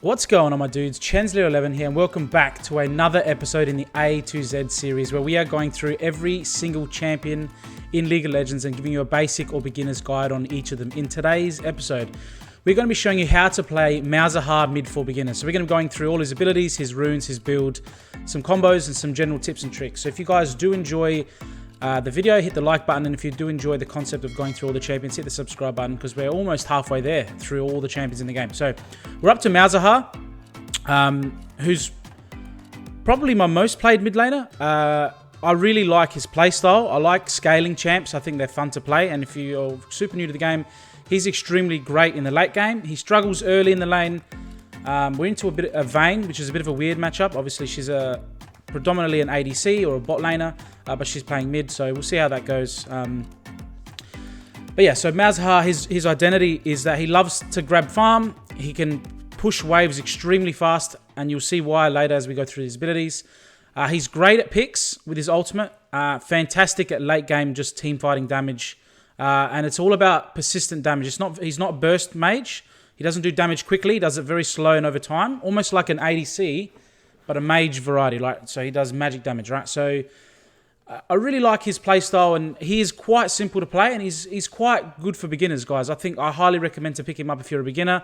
What's going on, my dudes? Chensley11 here, and welcome back to another episode in the A to Z series where we are going through every single champion in League of Legends and giving you a basic or beginner's guide on each of them. In today's episode, we're going to be showing you how to play Malzahar Mid for beginners. So we're going to be going through all his abilities, his runes, his build, some combos, and some general tips and tricks. So if you guys do enjoy the video, hit the like button, and if you do enjoy the concept of going through all the champions, hit the subscribe button because we're almost halfway there through all the champions in the game. So we're up to Malzahar, who's probably my most played mid laner. I really like his playstyle. I like scaling champs. I think they're fun to play, and if you're super new to the game, he's extremely great in the late game. He struggles early in the lane. We're into a bit of Vayne, which is a bit of a weird matchup. Obviously, she's predominantly an ADC or a bot laner, but she's playing mid, so we'll see how that goes. But yeah, so Malzahar, his identity is that he loves to grab farm. He can push waves extremely fast, and you'll see why later as we go through his abilities. He's great at picks with his ultimate. Fantastic at late game, just team fighting damage. And it's all about persistent damage. He's not a burst mage. He doesn't do damage quickly. He does it very slow and over time, almost like an ADC, but a mage variety. So he does magic damage, right? So I really like his playstyle, and he is quite simple to play, and he's quite good for beginners, guys. I highly recommend to pick him up if you're a beginner.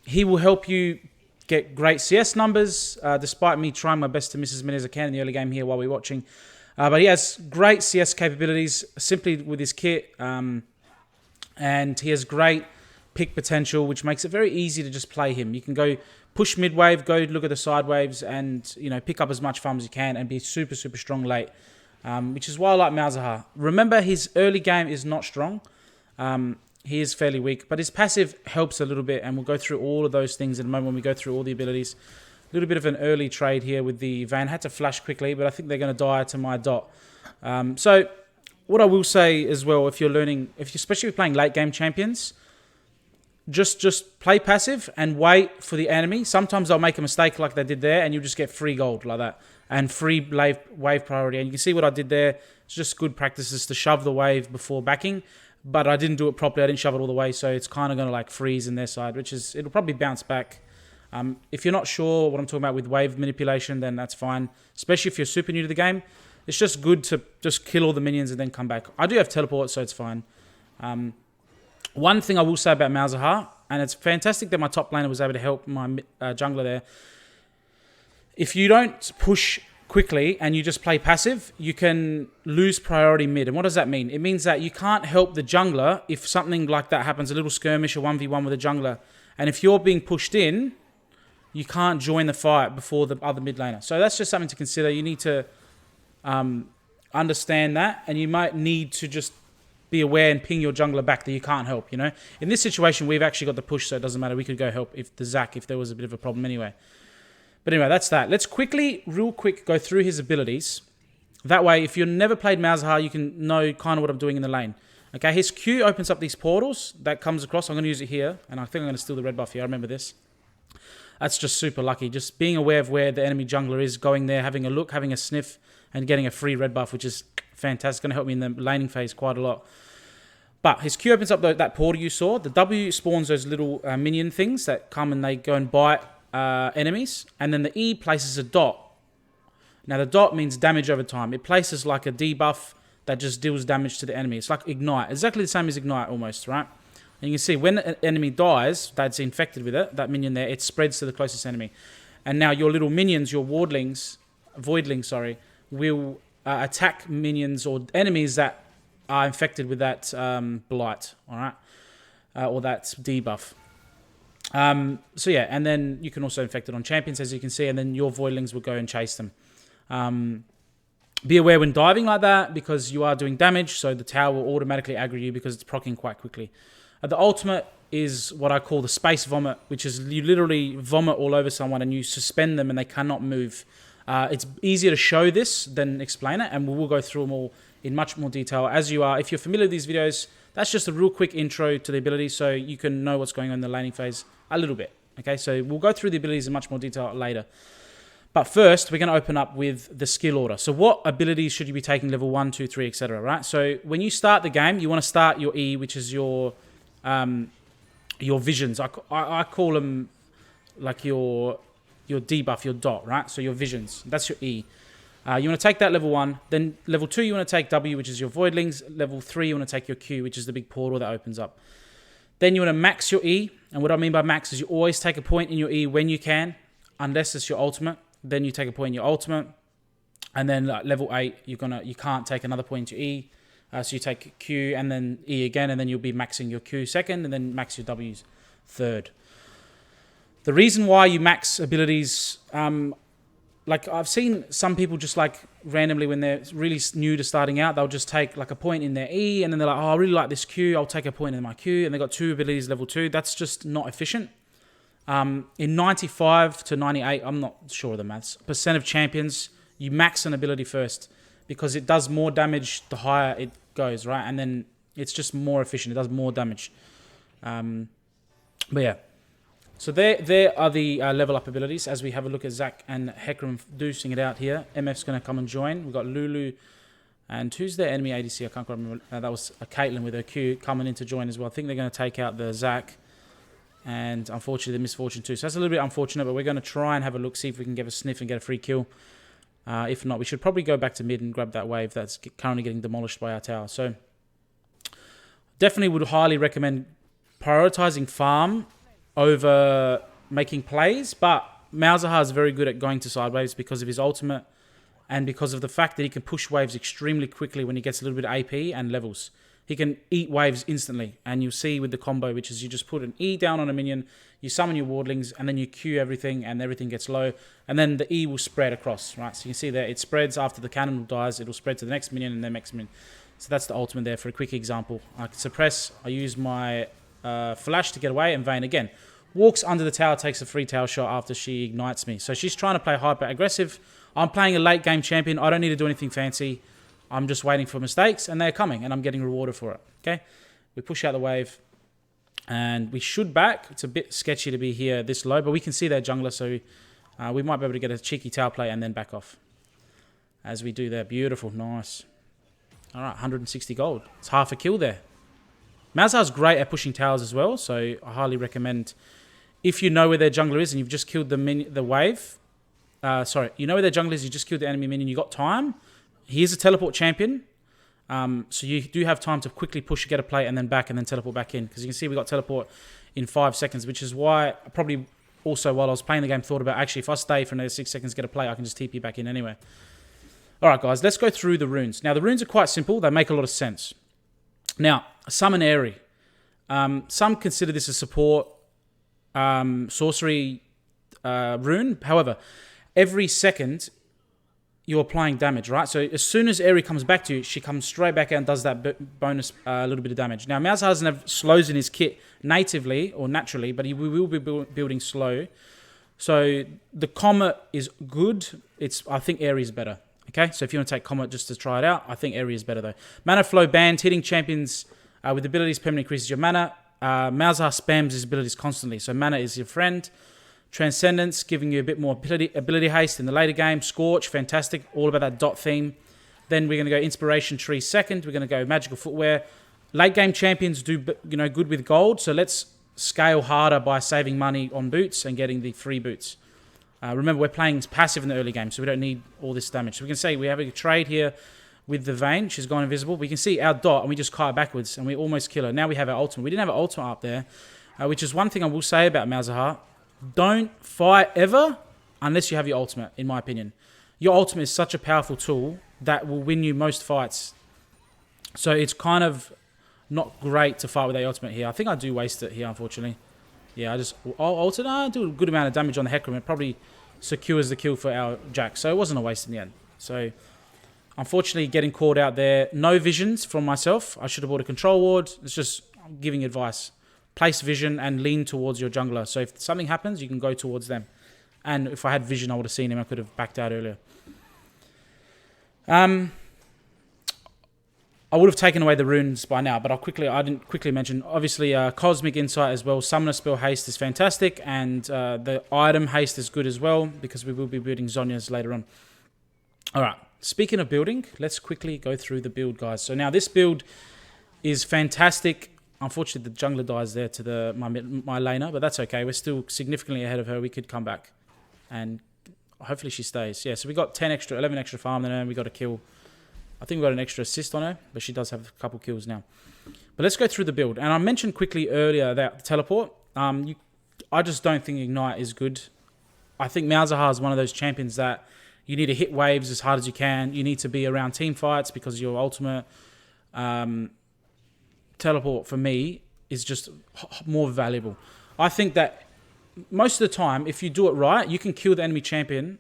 He will help you get great CS numbers, despite me trying my best to miss as many as I can in the early game here while we're watching. But he has great CS capabilities simply with his kit, and he has great pick potential, which makes it very easy to just play him. You can go push mid wave, go look at the side waves, and pick up as much farm as you can and be super, super strong late, which is why I like Malzahar. Remember, his early game is not strong. He is fairly weak, but his passive helps a little bit, and we'll go through all of those things in a moment when we go through all the abilities. A little bit of an early trade here with the Vayne. Had to flash quickly, but I think they're going to die to my dot. So what I will say as well, if you're learning, especially if you're playing late game champions, just play passive and wait for the enemy. Sometimes they'll make a mistake like they did there, and you'll just get free gold like that and free wave priority. And you can see what I did there. It's just good practices to shove the wave before backing, but I didn't do it properly. I didn't shove it all the way, so it's kind of going to like freeze in their side, it'll probably bounce back. If you're not sure what I'm talking about with wave manipulation, then that's fine. Especially if you're super new to the game, it's just good to just kill all the minions and then come back. I do have teleport, so it's fine. One thing I will say about Malzahar, and it's fantastic that my top laner was able to help my jungler there. If you don't push quickly and you just play passive, you can lose priority mid. And what does that mean? It means that you can't help the jungler if something like that happens, a little skirmish or 1v1 with a jungler. And if you're being pushed in, you can't join the fight before the other mid laner. So that's just something to consider. You need to understand that, and you might need to just be aware and ping your jungler back that you can't help, In this situation, we've actually got the push, so it doesn't matter. We could go help if there was a bit of a problem anyway. But anyway, that's that. Let's real quick, go through his abilities. That way, if you've never played Malzahar, you can know kind of what I'm doing in the lane. Okay, his Q opens up these portals that comes across. I'm going to use it here, and I think I'm going to steal the red buff here. I remember this. That's just super lucky. Just being aware of where the enemy jungler is, going there, having a look, having a sniff, and getting a free red buff, which is fantastic. Going to help me in the laning phase quite a lot. But his Q opens up that portal you saw. The W spawns those little minion things that come and they go and bite enemies. And then the E places a dot. Now, the dot means damage over time. It places like a debuff that just deals damage to the enemy. It's like Ignite. Exactly the same as Ignite almost, right? And you can see when an enemy dies, that's infected with it, that minion there, it spreads to the closest enemy. And now your little minions, your voidlings, will attack minions or enemies that are infected with that blight, all right? Or that debuff. So yeah, and then you can also infect it on champions, as you can see, and then your voidlings will go and chase them. Be aware when diving like that, because you are doing damage, so the tower will automatically aggro you because it's proccing quite quickly. The ultimate is what I call the space vomit, which is you literally vomit all over someone and you suspend them and they cannot move. It's easier to show this than explain it, and we will go through them all in much more detail as you are. If you're familiar with these videos, that's just a real quick intro to the ability so you can know what's going on in the laning phase a little bit. Okay, so we'll go through the abilities in much more detail later. But first, we're going to open up with the skill order. So what abilities should you be taking level 1, 2, 3, etc., right? So when you start the game, you want to start your E, which is your visions. I call them like your debuff, your dot, right? So your visions, that's your E. You want to take that level 1. Then level 2, you want to take W, which is your voidlings. Level 3, you want to take your Q, which is the big portal that opens up. Then you want to max your E. And what I mean by max is you always take a point in your E when you can, unless it's your ultimate. Then you take a point in your ultimate. And then level 8, you can't take another point into E. So you take Q and then E again, and then you'll be maxing your Q second, and then max your W's third. The reason why you max abilities, like I've seen some people just like randomly when they're really new to starting out, they'll just take like a point in their E, and then they're like, oh, I really like this Q, I'll take a point in my Q, and they've got 2 abilities level 2. That's just not efficient. In 95 to 98, I'm not sure of the maths, % of champions, you max an ability first because it does more damage the higher it goes, right? And then it's just more efficient. It does more damage. But yeah. So there are the level up abilities as we have a look at Zach and Hecarim deucing it out here. MF's going to come and join. We've got Lulu and who's their enemy ADC? I can't quite remember. That was a Caitlyn with her Q coming in to join as well. I think they're going to take out the Zach. And unfortunately, the Misfortune too. So that's a little bit unfortunate, but we're going to try and have a look, see if we can get a sniff and get a free kill. If not, we should probably go back to mid and grab that wave that's currently getting demolished by our tower. So definitely would highly recommend prioritizing farm over making plays, but Malzahar is very good at going to side waves because of his ultimate and because of the fact that he can push waves extremely quickly when he gets a little bit of AP and levels. He can eat waves instantly, and you'll see with the combo, which is you just put an E down on a minion, you summon your wardlings, and then you Q everything, and everything gets low, and then the E will spread across, right? So you can see there, it spreads after the cannon dies, it'll spread to the next minion and the next minion. So that's the ultimate there for a quick example. I can suppress, I use my flash to get away, and Vayne again. Walks under the tower, takes a free tower shot after she ignites me. So she's trying to play hyper aggressive. I'm playing a late game champion. I don't need to do anything fancy. I'm just waiting for mistakes, and they're coming, and I'm getting rewarded for it. Okay, we push out the wave, and we should back. It's a bit sketchy to be here this low, but we can see their jungler, so we might be able to get a cheeky tower play and then back off. As we do there, beautiful, nice. All right, 160 gold. It's half a kill there. Malzahar's great at pushing towers as well, so I highly recommend if you know where their jungler is and you've just killed the wave. You know where their jungler is, you just killed the enemy minion, you got time. He is a teleport champion, so you do have time to quickly push, get a play, and then back, and then teleport back in. Because you can see we got teleport in 5 seconds, which is why I probably also, while I was playing the game, thought about, actually, if I stay for another 6 seconds, get a play, I can just TP back in anyway. All right, guys, let's go through the runes. Now, the runes are quite simple. They make a lot of sense. Now, Summon Airy. Some consider this a support sorcery rune. However, every second you're applying damage, right? So as soon as Airy comes back to you, she comes straight back out and does that bonus little bit of damage. Now, Malzahar doesn't have slows in his kit natively or naturally, but he will be building slow. So the Comet is good. I think Airy is better. Okay, so if you want to take Comet just to try it out, I think Airy is better though. Mana Flow banned, hitting champions with abilities permanently increases your mana. Malzahar spams his abilities constantly, so mana is your friend. Transcendence, giving you a bit more ability haste in the later game. Scorch, fantastic, all about that dot theme. Then we're going to go Inspiration Tree second. We're going to go Magical Footwear. Late game champions do good with gold, so let's scale harder by saving money on boots and getting the free boots. Remember, we're playing passive in the early game, so we don't need all this damage. So we can see we have a trade here with the Vayne. She's gone invisible. We can see our dot, and we just kite backwards, and we almost kill her. Now we have our ultimate. We didn't have an ultimate up there, which is one thing I will say about Malzahar. Don't fight ever unless you have your ultimate, in my opinion. Your ultimate is such a powerful tool that will win you most fights. So it's kind of not great to fight with the ultimate here. I think I do waste it here, unfortunately. Yeah, I'll ult it. I do a good amount of damage on the Hecarim. It probably secures the kill for our Jack. So it wasn't a waste in the end. So unfortunately, getting caught out there. No visions from myself. I should have bought a control ward. It's just giving advice. Place vision and lean towards your jungler. So if something happens, you can go towards them. And if I had vision, I would have seen him. I could have backed out earlier. I would have taken away the runes by now, but I didn't quickly mention. Obviously, Cosmic Insight as well. Summoner Spell Haste is fantastic. And the item Haste is good as well, because we will be building Zhonya's later on. All right. Speaking of building, let's quickly go through the build, guys. So now this build is fantastic Unfortunately, the jungler dies there to my laner, but that's okay. We're still significantly ahead of her. We could come back, and hopefully she stays. Yeah, so we got 11 extra farm than her, and we got a kill. I think we got an extra assist on her, but she does have a couple kills now. But let's go through the build. And I mentioned quickly earlier that teleport. I just don't think Ignite is good. I think Malzahar is one of those champions that you need to hit waves as hard as you can. You need to be around team fights because your ultimate teleport, for me, is just more valuable. I think that most of the time, if you do it right, you can kill the enemy champion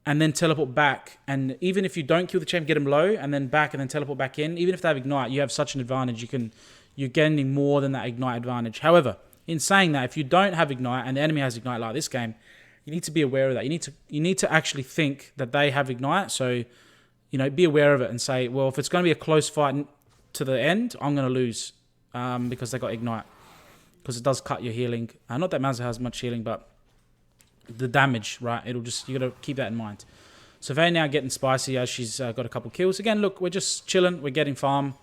and then teleport back. And even if you don't kill the champion, get him low and then back and then teleport back in. Even if they have Ignite, you have such an advantage. You're gaining more than that Ignite advantage. However, in saying that, if you don't have Ignite and the enemy has Ignite like this game, you need to be aware of that. You need to actually think that they have Ignite. So, be aware of it and say, well, if it's going to be a close fight to the end, I'm going to lose because they got Ignite. Because it does cut your healing. Not that Malzahar has much healing, but the damage, right? You got to keep that in mind. So they're now getting spicy as she's got a couple kills. Again, look, we're just chilling. We're getting farm.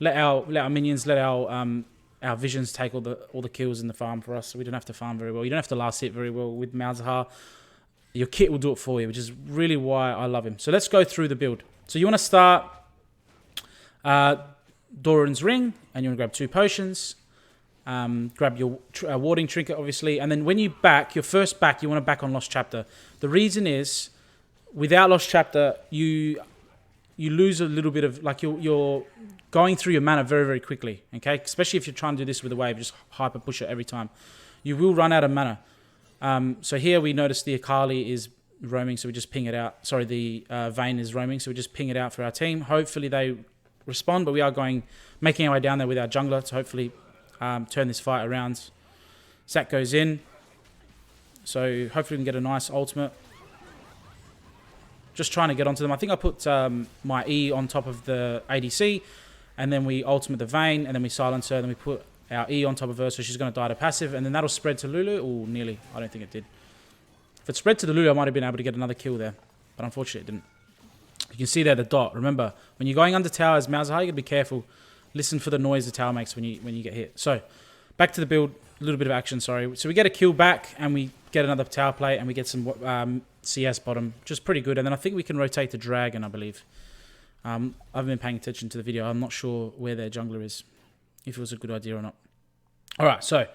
Let our minions, let our visions take all the kills in the farm for us. So we don't have to farm very well. You don't have to last hit very well with Malzahar. Your kit will do it for you, which is really why I love him. So let's go through the build. So you want to start Doran's Ring, and you want to grab 2 potions. Grab your warding trinket, obviously. And then when you back, your first back, you want to back on Lost Chapter. The reason is, without Lost Chapter, you lose a little bit of, like, you're going through your mana very, very quickly, okay? Especially if you're trying to do this with a wave, just hyper push it every time. You will run out of mana. So here we notice the Akali is roaming, so we just ping it out. Sorry, the Vayne is roaming, so we just ping it out for our team. Hopefully they respond, but we are making our way down there with our jungler to hopefully turn this fight around. Zac goes in, so hopefully we can get a nice ultimate. Just trying to get onto them. I think I put my E on top of the ADC, and then we ultimate the Vayne, and then we silence her, and then we put our E on top of her, so she's going to die to passive, and then that'll spread to Lulu. Oh, nearly. I don't think it did. If it spread to the Lulu, I might have been able to get another kill there, but unfortunately it didn't. You can see there the dot. Remember, when you're going under towers, Malzahar, you got to be careful. Listen for the noise the tower makes when you get hit. So, back to the build. A little bit of action, sorry. So we get a kill back, and we get another tower plate, and we get some CS bottom, which is pretty good. And then I think we can rotate the dragon, I believe. I haven't been paying attention to the video. I'm not sure where their jungler is, if it was a good idea or not. All right, so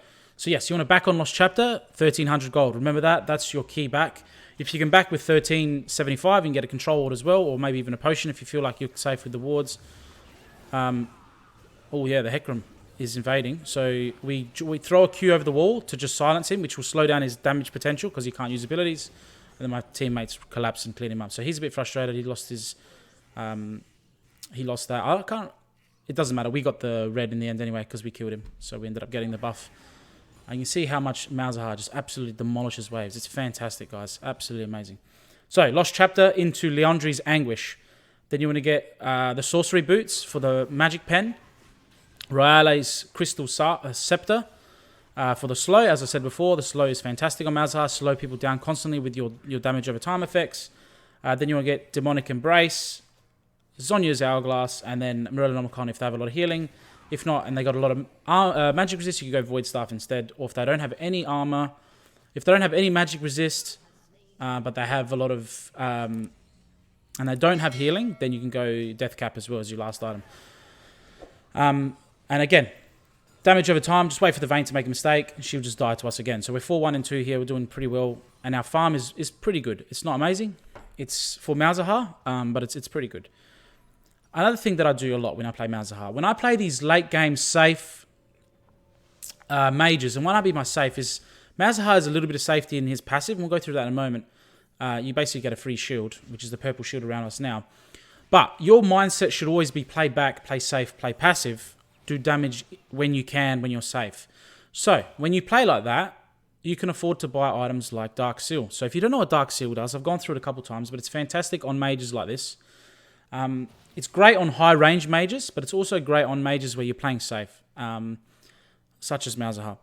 yes, you want to back on Lost Chapter, 1,300 gold. Remember that. That's your key back. If you can back with 1,375, you can get a control ward as well, or maybe even a potion if you feel like you're safe with the wards. Oh yeah, the Hecarim is invading. So we throw a Q over the wall to just silence him, which will slow down his damage potential because he can't use abilities. And then my teammates collapse and clean him up. So he's a bit frustrated. He lost his... he lost that. I can't... It doesn't matter. We got the red in the end anyway because we killed him. So we ended up getting the buff. And you can see how much Malzahar just absolutely demolishes waves. It's fantastic, guys. Absolutely amazing. So, Lost Chapter into Leandri's Anguish. Then you want to get the Sorcery Boots for the Magic Pen. Royale's Crystal Scepter for the slow. As I said before, the slow is fantastic on Malzahar. Slow people down constantly with your damage over time effects. Then you want to get Demonic Embrace, Zonya's Hourglass, and then Morellonomicon if they have a lot of healing. If not, and they got a lot of magic resist, you can go Void Staff instead. Or if they don't have any armor, if they don't have any magic resist, but they have a lot of, and they don't have healing, then you can go Death Cap as well as your last item. And again, damage over time, just wait for the Vayne to make a mistake, and she'll just die to us again. So we're 4-1 and 2 here, we're doing pretty well, and our farm is pretty good. It's not amazing, it's for Malzahar, but it's pretty good. Another thing that I do a lot when I play Malzahar, when I play these late game safe mages, and when I be my safe is, Malzahar has a little bit of safety in his passive, and we'll go through that in a moment. You basically get a free shield, which is the purple shield around us now. But your mindset should always be play back, play safe, play passive, do damage when you can, when you're safe. So, when you play like that, you can afford to buy items like Dark Seal. So if you don't know what Dark Seal does, I've gone through it a couple times, but it's fantastic on mages like this. It's great on high range mages, but it's also great on mages where you're playing safe, such as Malzahar.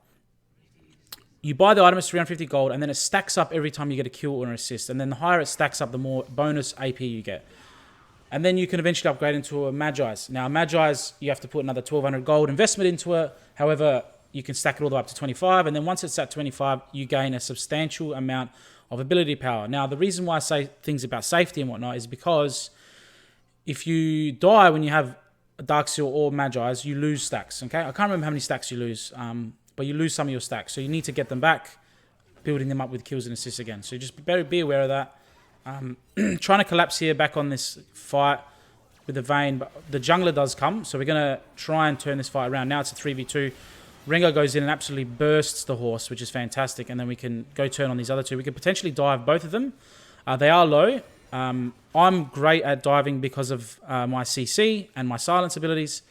You buy the item, it's 350 gold, and then it stacks up every time you get a kill or an assist. And then the higher it stacks up, the more bonus AP you get. And then you can eventually upgrade into a Magi's. Now, Magi's, you have to put another 1,200 gold investment into it. However, you can stack it all the way up to 25. And then once it's at 25, you gain a substantial amount of ability power. Now, the reason why I say things about safety and whatnot is because if you die when you have a Dark Seal or Magi's, you lose stacks, okay? I can't remember how many stacks you lose, but you lose some of your stacks. So you need to get them back, building them up with kills and assists again. So just be aware of that. Trying to collapse here back on this fight with the Vayne, but the jungler does come, so we're going to try and turn this fight around. Now it's a 3v2. Rengar goes in and absolutely bursts the horse, which is fantastic, and then we can go turn on these other two. We could potentially dive both of them. They are low. I'm great at diving because of my CC and my silence abilities,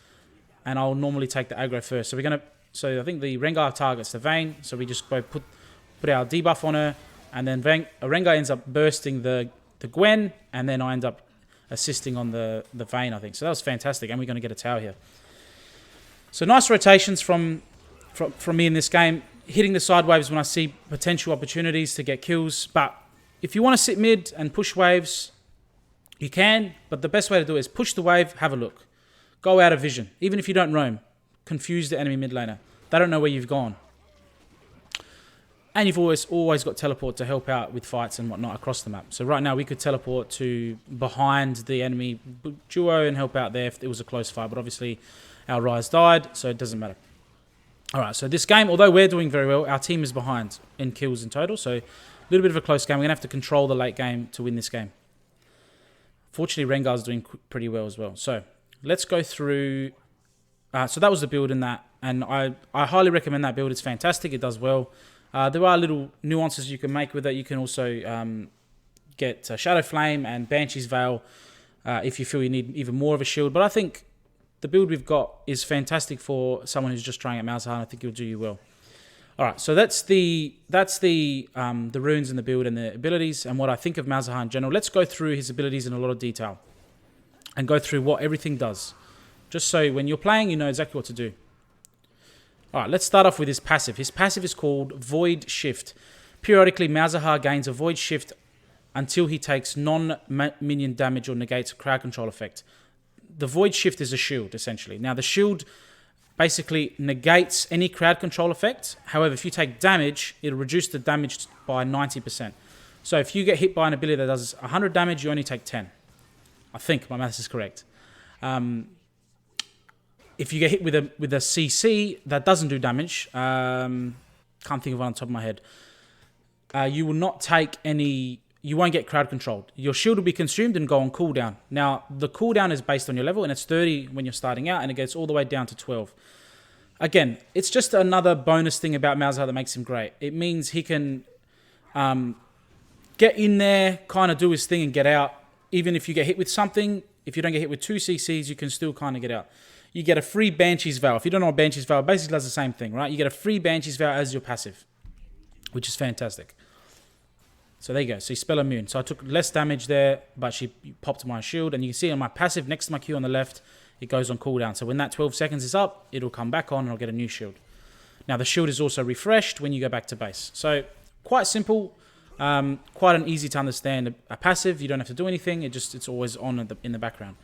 and I'll normally take the aggro first. So we're going to. So I think the Rengar targets the Vayne, so we just go put our debuff on her. And then Rengar ends up bursting the Gwen, and then I end up assisting on the Vayne, I think. So that was fantastic, and we're going to get a tower here. So nice rotations from me in this game. Hitting the side waves when I see potential opportunities to get kills. But if you want to sit mid and push waves, you can. But the best way to do it is push the wave, have a look. Go out of vision. Even if you don't roam, confuse the enemy mid laner. They don't know where you've gone. And you've always got teleport to help out with fights and whatnot across the map. So right now we could teleport to behind the enemy duo and help out there if it was a close fight. But obviously our Ryze died, so it doesn't matter. All right, so this game, although we're doing very well, our team is behind in kills in total. So a little bit of a close game. We're going to have to control the late game to win this game. Fortunately, Rengar's doing pretty well as well. So let's go through. So that was the build in that. And I highly recommend that build. It's fantastic. It does well. There are little nuances you can make with it. You can also get Shadow Flame and Banshee's Veil if you feel you need even more of a shield. But I think the build we've got is fantastic for someone who's just trying at Malzahar, and I think it'll do you well. All right, so that's the runes and the build and the abilities and what I think of Malzahar in general. Let's go through his abilities in a lot of detail and go through what everything does, just so when you're playing, you know exactly what to do. All right, let's start off with his passive. His passive is called Void Shift. Periodically, Malzahar gains a Void Shift until he takes non-minion damage or negates a crowd control effect. The Void Shift is a shield, essentially. Now, the shield basically negates any crowd control effect. However, if you take damage, it'll reduce the damage by 90%. So if you get hit by an ability that does 100 damage, you only take 10. I think my maths is correct. If you get hit with a CC that doesn't do damage, can't think of one on the top of my head, you will not take any. You won't get crowd controlled. Your shield will be consumed and go on cooldown. Now, the cooldown is based on your level, and it's 30 when you're starting out, and it gets all the way down to 12. Again, it's just another bonus thing about Malzahar that makes him great. It means he can get in there, kind of do his thing, and get out. Even if you get hit with something, if you don't get hit with 2 CCs, you can still kind of get out. You get a free Banshee's Veil. If you don't know what Banshee's Veil basically does the same thing, right? You get a free Banshee's Veil as your passive, which is fantastic. So there you go. So you spell immune. So I took less damage there, but she popped my shield. And you can see on my passive next to my Q on the left, it goes on cooldown. So when that 12 seconds is up, it'll come back on and I'll get a new shield. Now the shield is also refreshed when you go back to base. So quite simple, quite an easy to understand. A passive, you don't have to do anything. It's always on in the background.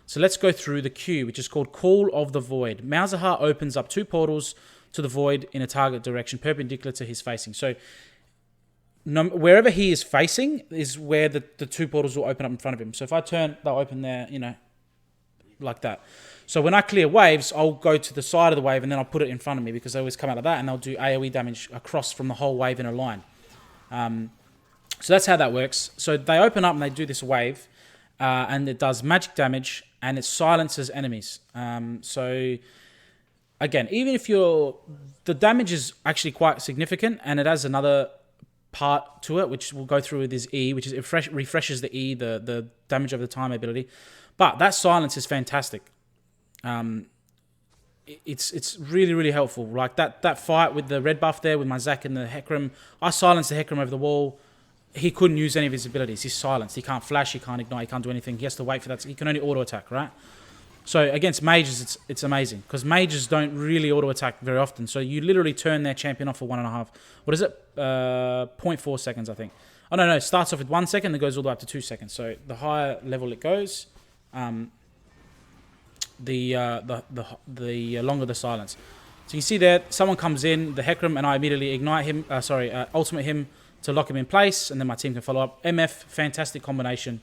So let's go through the Q, which is called Call of the Void. Malzahar opens up 2 portals to the Void in a target direction perpendicular to his facing. So wherever he is facing is where the 2 portals will open up in front of him. So if I turn, they'll open there, like that. So when I clear waves, I'll go to the side of the wave and then I'll put it in front of me because they always come out of that and they'll do AoE damage across from the whole wave in a line. So that's how that works. So they open up and they do this wave and it does magic damage and it silences enemies. So again, even if the damage is actually quite significant and it has another part to it, which we'll go through with his E, which is it refreshes the E, the damage over the time ability. But that silence is fantastic. It's really, really helpful. Like that fight with the red buff there with my Zac and the Hecarim, I silenced the Hecarim over the wall. He couldn't use any of his abilities. He's silenced. He can't flash, he can't ignite, he can't do anything. He has to wait for that. He can only auto attack, right? So against mages, it's amazing because mages don't really auto attack very often. So you literally turn their champion off for 1.5. What is it? 0.4 seconds, I think. Oh no, it starts off with 1 second and it goes all the way up to 2 seconds. So the higher level it goes, the longer the silence. So you see there, someone comes in, the Hecarim, and I immediately ignite him, ultimate him to lock him in place, and then my team can follow up. MF, fantastic combination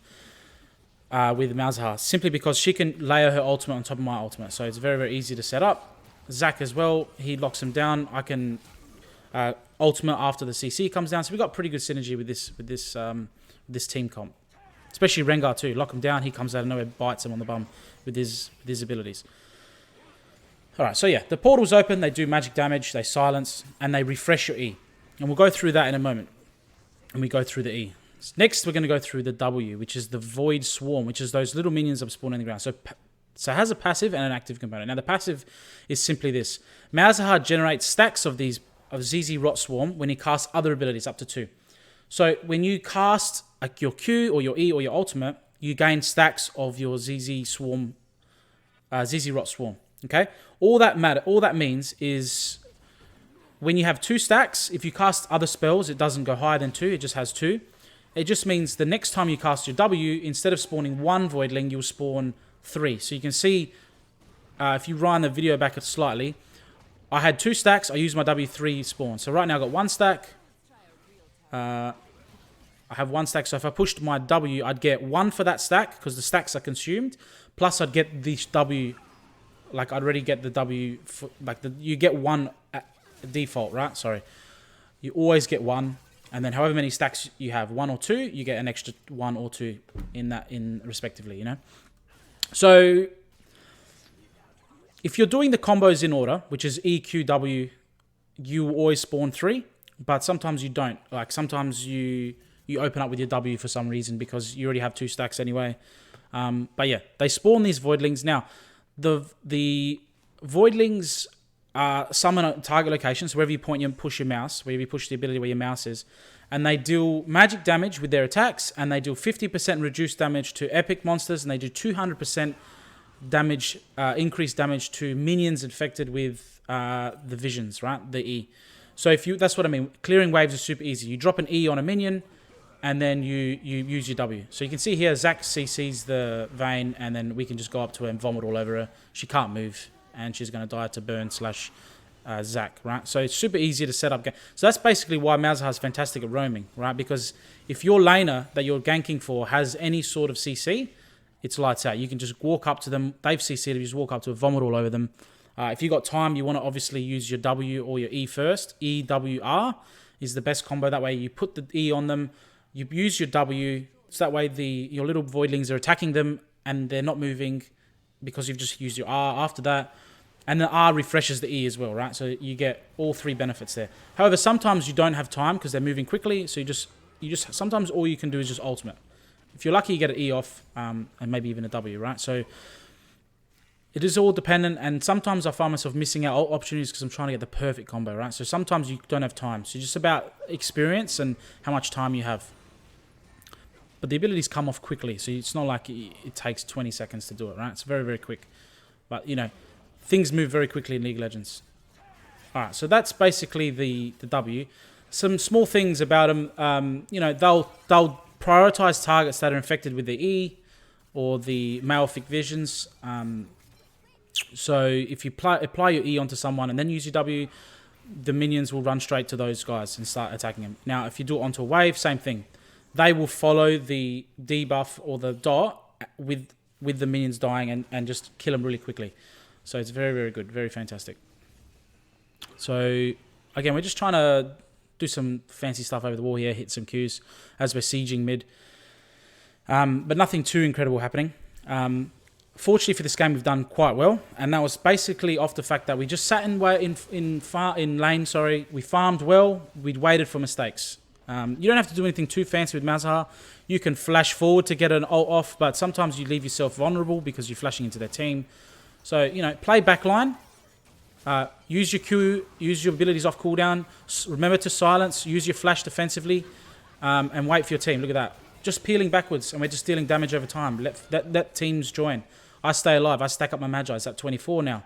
with Malzahar, simply because she can layer her ultimate on top of my ultimate. So it's very, very easy to set up. Zac as well, he locks him down. I can ultimate after the CC comes down. So we've got pretty good synergy with this team comp. Especially Rengar too. Lock him down, he comes out of nowhere, bites him on the bum with his abilities. Alright, so yeah, the portals open, they do magic damage, they silence, and they refresh your E. And we'll go through that in a moment. And we go through the E. Next, we're going to go through the W, which is the Void Swarm, which is those little minions that spawn in the ground. So it has a passive and an active component. Now, the passive is simply this. Malzahar generates stacks of ZZ Rot Swarm when he casts other abilities, up to 2. So when you cast like your Q or your E or your ultimate, you gain stacks of your ZZ Rot Swarm. Okay? All that means is when you have 2 stacks, if you cast other spells, it doesn't go higher than 2, it just has 2. It just means the next time you cast your W, instead of spawning 1 Voidling, you'll spawn 3. So you can see, if you run the video back slightly, I had 2 stacks, I used my W3 spawn. So right now I've got 1 stack. I have 1 stack, so if I pushed my W, I'd get 1 for that stack, because the stacks are consumed, plus I'd get the W, like I'd already get the W, you get 1 at default, right? Sorry. You always get 1. And then however many stacks you have, 1 or 2, you get an extra 1 or 2 in respectively, you know. So if you're doing the combos in order, which is E, Q, W, you always spawn 3, but sometimes you don't. Like sometimes you open up with your W for some reason because you already have 2 stacks anyway. But yeah, they spawn these Voidlings. Now, the Voidlings summon at target locations, so wherever you push your mouse, wherever you push the ability where your mouse is, and they deal magic damage with their attacks, and they deal 50% reduced damage to epic monsters, and they do 200% damage, increased damage to minions infected with the visions, right? The E. So that's what I mean. Clearing waves is super easy. You drop an E on a minion, and then you use your W. So you can see here, Zac CCs the Vayne, and then we can just go up to her and vomit all over her. She can't move, and she's going to die to burn / Zac, right? So it's super easy to set up. So that's basically why Malzahar is fantastic at roaming, right? Because if your laner that you're ganking for has any sort of CC, it's lights out. You can just walk up to them. They've CC'd, you just walk up to them, vomit all over them. If you've got time, you want to obviously use your W or your E first. EWR is the best combo. That way you put the E on them, you use your W, so that way your little Voidlings are attacking them and they're not moving because you've just used your R after that. And the R refreshes the E as well, right? So you get all 3 benefits there. However, sometimes you don't have time because they're moving quickly. So you just sometimes all you can do is just ultimate. If you're lucky, you get an E off and maybe even a W, right? So it is all dependent. And sometimes I find myself missing out opportunities because I'm trying to get the perfect combo, right? So sometimes you don't have time. So it's just about experience and how much time you have. But the abilities come off quickly. So it's not like it takes 20 seconds to do it, right? It's very, very quick. But, you know, things move very quickly in League of Legends. All right, so that's basically the W. Some small things about them. You know, they'll prioritize targets that are infected with the E or the Malefic Visions. So if you apply your E onto someone and then use your W, the minions will run straight to those guys and start attacking them. Now, if you do it onto a wave, same thing. They will follow the debuff or the dot with the minions dying and just kill them really quickly. So it's very, very good. Very fantastic. So, again, we're just trying to do some fancy stuff over the wall here, hit some Qs as we're sieging mid. But nothing too incredible happening. Fortunately for this game, we've done quite well. And that was basically off the fact that we just sat in lane. We farmed well. We'd waited for mistakes. You don't have to do anything too fancy with Malzahar. You can flash forward to get an ult off, but sometimes you leave yourself vulnerable because you're flashing into their team. So, you know, play backline. Use your Q, use your abilities off cooldown. Remember to silence, use your flash defensively, and wait for your team. Look at that. Just peeling backwards, and we're just dealing damage over time. Let teams join. I stay alive. I stack up my Magi. It's at 24 now.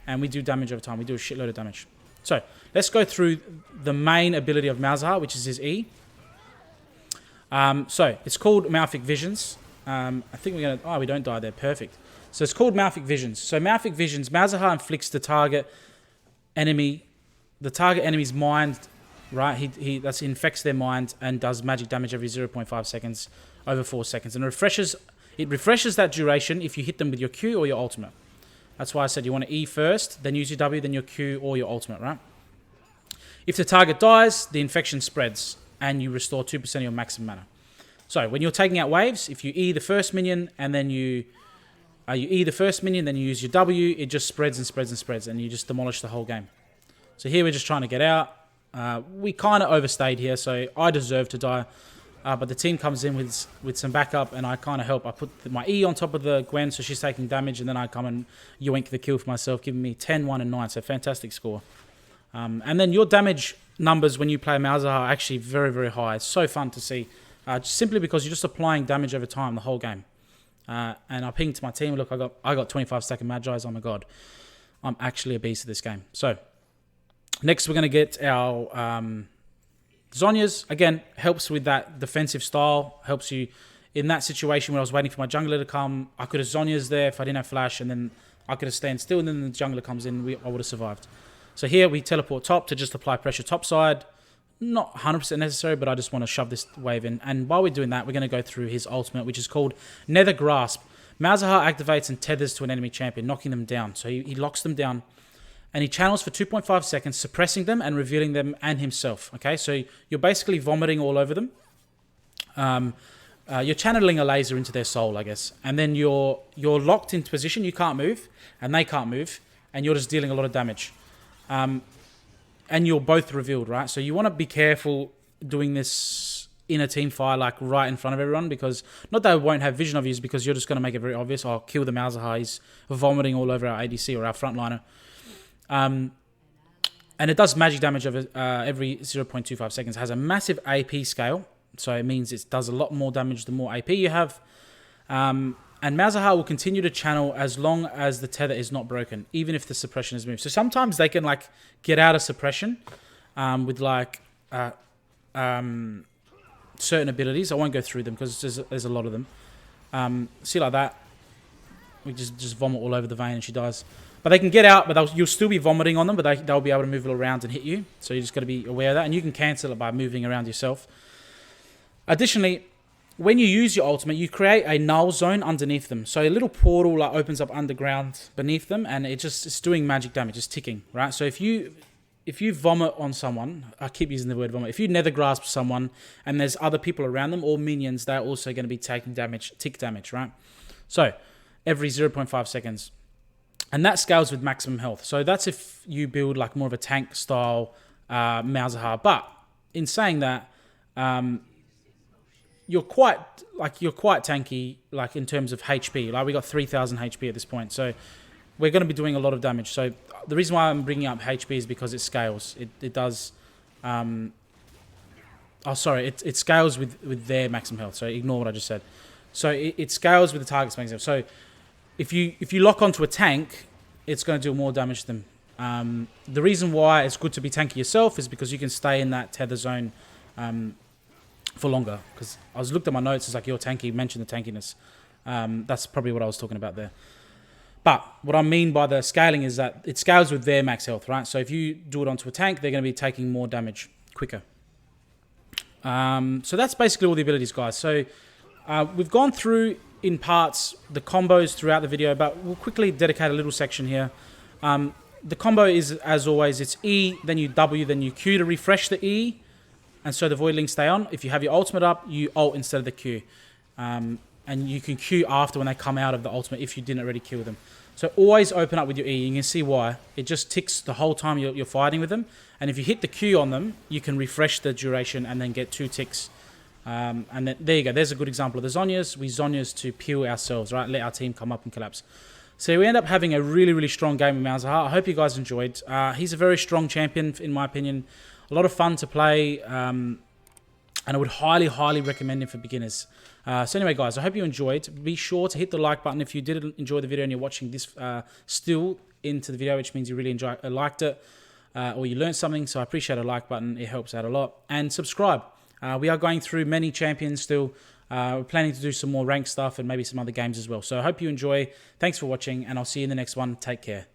And we do damage over time. We do a shitload of damage. So, let's go through the main ability of Malzahar, which is his E. So, it's called Malefic Visions. I think we're going to... Oh, we don't die there. Perfect. So it's called Malefic Visions. So Malefic Visions, Malzahar inflicts the target enemy's mind, right? He infects their mind and does magic damage every 0.5 seconds over 4 seconds. And it refreshes that duration if you hit them with your Q or your ultimate. That's why I said you want to E first, then use your W, then your Q or your ultimate, right? If the target dies, the infection spreads and you restore 2% of your maximum mana. So when you're taking out waves, if you E the first minion and then you E the first minion, then you use your W, it just spreads and spreads and spreads, and you just demolish the whole game. So here we're just trying to get out. We kind of overstayed here, so I deserve to die. But the team comes in with some backup, and I kind of help. I put my E on top of the Gwen, so she's taking damage, and then I come and yoink the kill for myself, giving me 10, 1, and 9. So fantastic score. And then your damage numbers when you play Malzahar are actually very, very high. It's so fun to see, simply because you're just applying damage over time the whole game. And I pinged to my team, look, I got 25 stack of Magi's. Oh my god, I'm actually a beast at this game. So next we're going to get our Zhonya's. Again, helps with that defensive style. Helps you in that situation when I was waiting for my jungler to come. I could have Zhonya's there if I didn't have flash, and then I could have stayed still, and then the jungler comes in, I would have survived. So here we teleport top to just apply pressure top side. Not 100% necessary, but I just want to shove this wave in. And while we're doing that, we're going to go through his ultimate, which is called Nether Grasp. Malzahar activates and tethers to an enemy champion, knocking them down. So he locks them down, and he channels for 2.5 seconds, suppressing them and revealing them and himself. Okay, so you're basically vomiting all over them. You're channeling a laser into their soul, I guess. And then you're locked into position. You can't move, and they can't move, and you're just dealing a lot of damage. And you're both revealed, right? So you want to be careful doing this in a team fight, like right in front of everyone, because not that I won't have vision of you, because you're just going to make it very obvious. I'll kill the Malzahar. He's vomiting all over our ADC or our frontliner. And it does magic damage over every 0.25 seconds. It has a massive AP scale, so it means it does a lot more damage the more AP you have. And Malzahar will continue to channel as long as the tether is not broken, even if the suppression is moved. So sometimes they can like get out of suppression with like certain abilities. I won't go through them because there's a lot of them. See like that, we just vomit all over the vein and she dies. But they can get out, but you'll still be vomiting on them, but they'll be able to move it around and hit you. So you just got to be aware of that, and you can cancel it by moving around yourself. Additionally, when you use your ultimate, you create a null zone underneath them. So a little portal like opens up underground beneath them, and it's doing magic damage. It's ticking, right? So if you vomit on someone, I keep using the word vomit. If you nether grasp someone and there's other people around them or minions, they're also going to be taking damage, tick damage, right? So every 0.5 seconds. And that scales with maximum health. So that's if you build like more of a tank style Malzahar. But in saying that, you're quite tanky, like in terms of HP. Like we got 3,000 HP at this point, so we're going to be doing a lot of damage. So the reason why I'm bringing up HP is because it scales. It does. It scales with their maximum health. So ignore what I just said. So it scales with the target's maximum. So if you lock onto a tank, it's going to do more damage to them. The reason why it's good to be tanky yourself is because you can stay in that tether zone for longer. Because I looked at my notes, it's like you're tanky, you mentioned the tankiness. That's probably what I was talking about there. But what I mean by the scaling is that it scales with their max health, right? So if you do it onto a tank, they're going to be taking more damage quicker. So that's basically all the abilities, guys. So we've gone through in parts the combos throughout the video, but we'll quickly dedicate a little section here. The combo is, as always, it's E, then you W, then you Q to refresh the E, and so the void links stay on. If you have your ultimate up, you ult instead of the Q. And you can Q after when they come out of the ultimate if you didn't already kill them. So always open up with your E. You can see why. It just ticks the whole time you're fighting with them. And if you hit the Q on them, you can refresh the duration and then get 2 ticks. And then, there you go. There's a good example of the Zhonya's. We Zhonya's to peel ourselves, right? Let our team come up and collapse. So we end up having a really, really strong game with Malzahar. I hope you guys enjoyed. He's a very strong champion, in my opinion. A lot of fun to play. And I would highly, highly recommend him for beginners. So anyway, guys, I hope you enjoyed. Be sure to hit the like button if you did enjoy the video and you're watching this still into the video, which means you really liked it or you learned something. So I appreciate a like button. It helps out a lot. And subscribe. We are going through many champions still. We're planning to do some more ranked stuff and maybe some other games as well. So I hope you enjoy. Thanks for watching, and I'll see you in the next one. Take care.